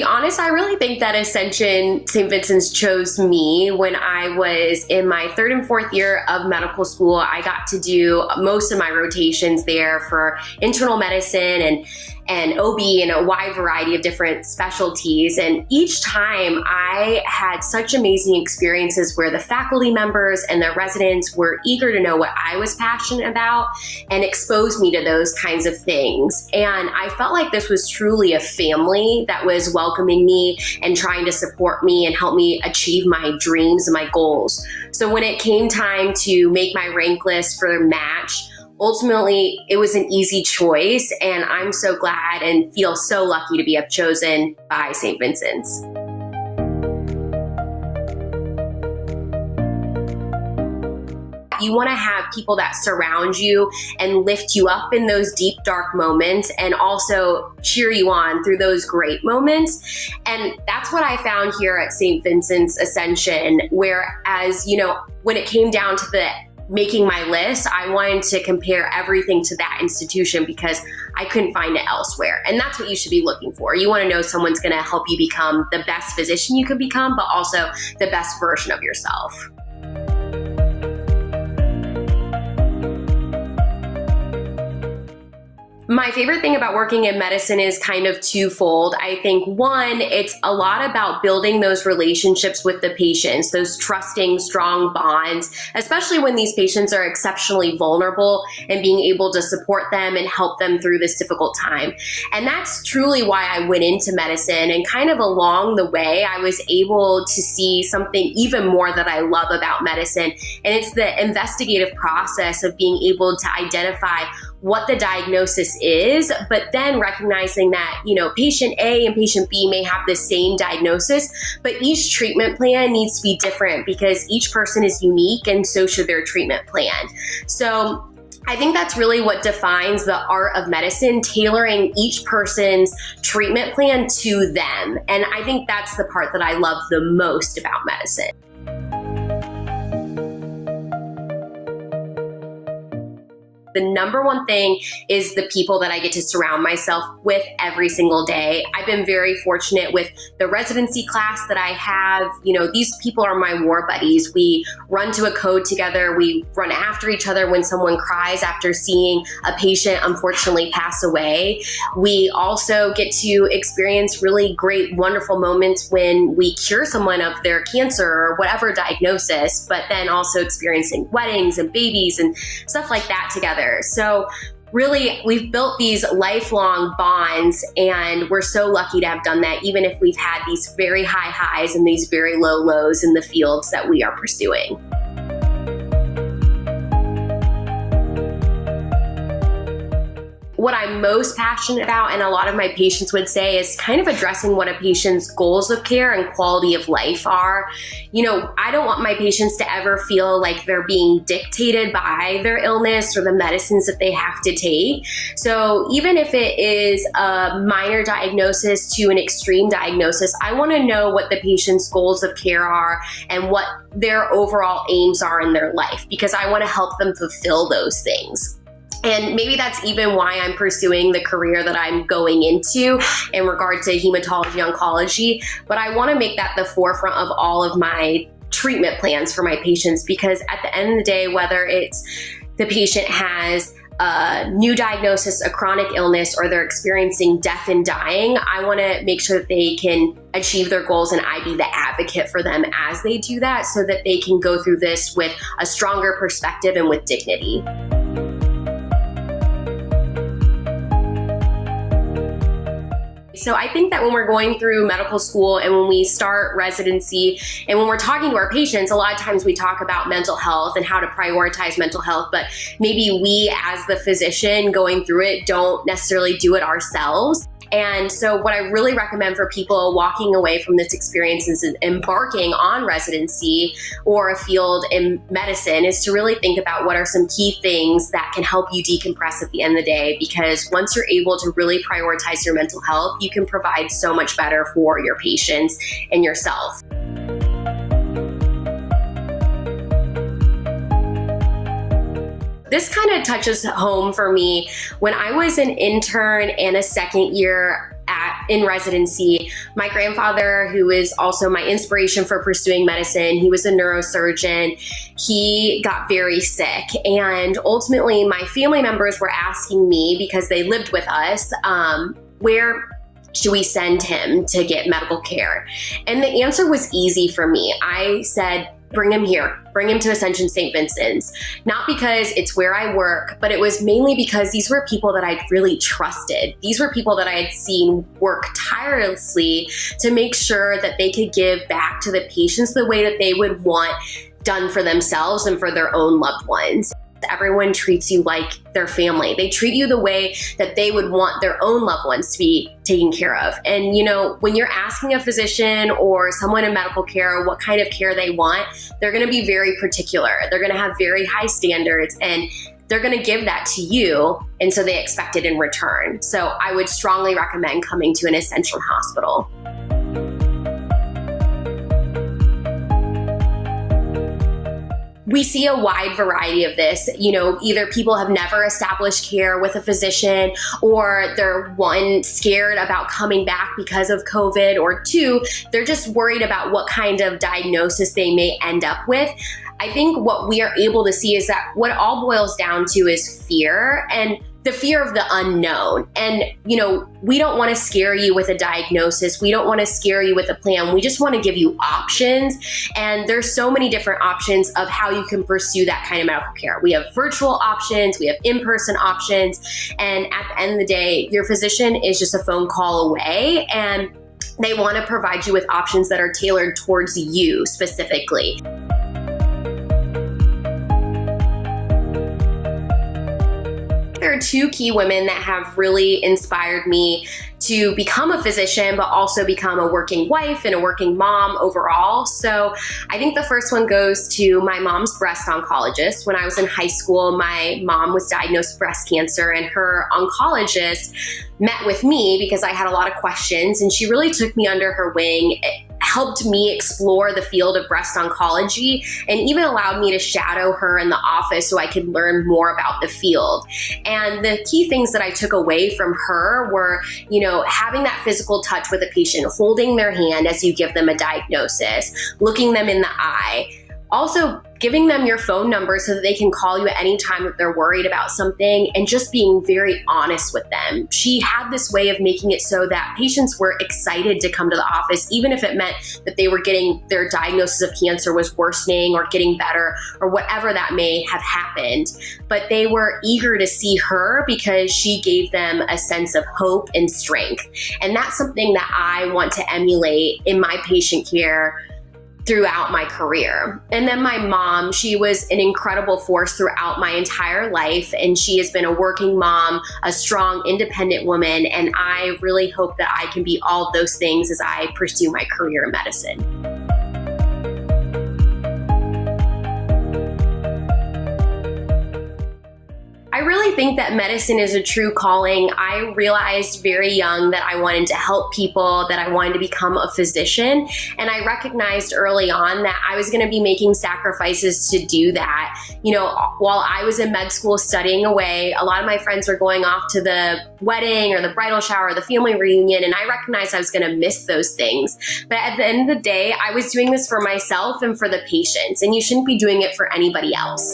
be honest, I really think that Ascension St. Vincent's chose me when I was in my 3rd and 4th year of medical school. I got to do most of my rotations there for internal medicine and OB and a wide variety of different specialties. And each time I had such amazing experiences where the faculty members and the residents were eager to know what I was passionate about and exposed me to those kinds of things. And I felt like this was truly a family that was welcoming me and trying to support me and help me achieve my dreams and my goals. So when it came time to make my rank list for match, ultimately, it was an easy choice, and I'm so glad and feel so lucky to be chosen by St. Vincent's. You want to have people that surround you and lift you up in those deep, dark moments and also cheer you on through those great moments. And that's what I found here at St. Vincent's Ascension, whereas, when it came down to the making my list, I wanted to compare everything to that institution because I couldn't find it elsewhere. And that's what you should be looking for. You want to know someone's going to help you become the best physician you could become, but also the best version of yourself. My favorite thing about working in medicine is kind of twofold. I think one, it's a lot about building those relationships with the patients, those trusting, strong bonds, especially when these patients are exceptionally vulnerable, and being able to support them and help them through this difficult time. And that's truly why I went into medicine, and kind of along the way, I was able to see something even more that I love about medicine. And it's the investigative process of being able to identify what the diagnosis is, but then recognizing that, patient A and patient B may have the same diagnosis, but each treatment plan needs to be different because each person is unique, and so should their treatment plan. So I think that's really what defines the art of medicine, tailoring each person's treatment plan to them. And I think that's the part that I love the most about medicine. The number one thing is the people that I get to surround myself with every single day. I've been very fortunate with the residency class that I have. These people are my war buddies. We run to a code together. We run after each other when someone cries after seeing a patient unfortunately pass away. We also get to experience really great, wonderful moments when we cure someone of their cancer or whatever diagnosis, but then also experiencing weddings and babies and stuff like that together. So really, we've built these lifelong bonds, and we're so lucky to have done that, even if we've had these very high highs and these very low lows in the fields that we are pursuing. What I'm most passionate about, and a lot of my patients would say, is kind of addressing what a patient's goals of care and quality of life are. I don't want my patients to ever feel like they're being dictated by their illness or the medicines that they have to take. So even if it is a minor diagnosis to an extreme diagnosis, I want to know what the patient's goals of care are and what their overall aims are in their life, because I want to help them fulfill those things. And maybe that's even why I'm pursuing the career that I'm going into in regard to hematology oncology. But I want to make that the forefront of all of my treatment plans for my patients, because at the end of the day, whether it's the patient has a new diagnosis, a chronic illness, or they're experiencing death and dying, I want to make sure that they can achieve their goals, and I be the advocate for them as they do that, so that they can go through this with a stronger perspective and with dignity. So I think that when we're going through medical school and when we start residency and when we're talking to our patients, a lot of times we talk about mental health and how to prioritize mental health, but maybe we as the physician going through it don't necessarily do it ourselves. And so what I really recommend for people walking away from this experience is embarking on residency or a field in medicine is to really think about what are some key things that can help you decompress at the end of the day, because once you're able to really prioritize your mental health, you can provide so much better for your patients and yourself. This kind of touches home for me when I was an intern and a second year at in residency, my grandfather, who is also my inspiration for pursuing medicine, he was a neurosurgeon. He got very sick, and ultimately my family members were asking me, because they lived with us, where should we send him to get medical care? And the answer was easy for me. I said, bring him here, bring him to Ascension St. Vincent's. Not because it's where I work, but it was mainly because these were people that I'd really trusted. These were people that I had seen work tirelessly to make sure that they could give back to the patients the way that they would want done for themselves and for their own loved ones. Everyone treats you like their family. They treat you the way that they would want their own loved ones to be taken care of. And when you're asking a physician or someone in medical care what kind of care they want, they're going to be very particular. They're going to have very high standards, and they're going to give that to you. And so they expect it in return. So I would strongly recommend coming to an Ascension hospital. We see a wide variety of this. Either people have never established care with a physician, or they're one, scared about coming back because of COVID, or two, they're just worried about what kind of diagnosis they may end up with. I think what we are able to see is that what it all boils down to is fear, and the fear of the unknown. And, we don't want to scare you with a diagnosis. We don't want to scare you with a plan. We just want to give you options. And there's so many different options of how you can pursue that kind of medical care. We have virtual options, we have in-person options. And at the end of the day, your physician is just a phone call away, and they want to provide you with options that are tailored towards you specifically. There are two key women that have really inspired me to become a physician, but also become a working wife and a working mom overall. So I think the first one goes to my mom's breast oncologist. When I was in high school, my mom was diagnosed with breast cancer, and her oncologist met with me because I had a lot of questions, and she really took me under her wing. It helped me explore the field of breast oncology, and even allowed me to shadow her in the office so I could learn more about the field. And the key things that I took away from her were, having that physical touch with a patient, holding their hand as you give them a diagnosis, looking them in the eye. Also, giving them your phone number so that they can call you at any time if they're worried about something, and just being very honest with them. She had this way of making it so that patients were excited to come to the office, even if it meant that they were getting their diagnosis of cancer was worsening or getting better or whatever that may have happened. But they were eager to see her because she gave them a sense of hope and strength. And that's something that I want to emulate in my patient care throughout my career. And then my mom, she was an incredible force throughout my entire life, and she has been a working mom, a strong, independent woman, and I really hope that I can be all those things as I pursue my career in medicine. I really think that medicine is a true calling. I realized very young that I wanted to help people, that I wanted to become a physician. And I recognized early on that I was going to be making sacrifices to do that. While I was in med school studying away, a lot of my friends were going off to the wedding or the bridal shower or the family reunion, and I recognized I was going to miss those things. But at the end of the day, I was doing this for myself and for the patients, and you shouldn't be doing it for anybody else.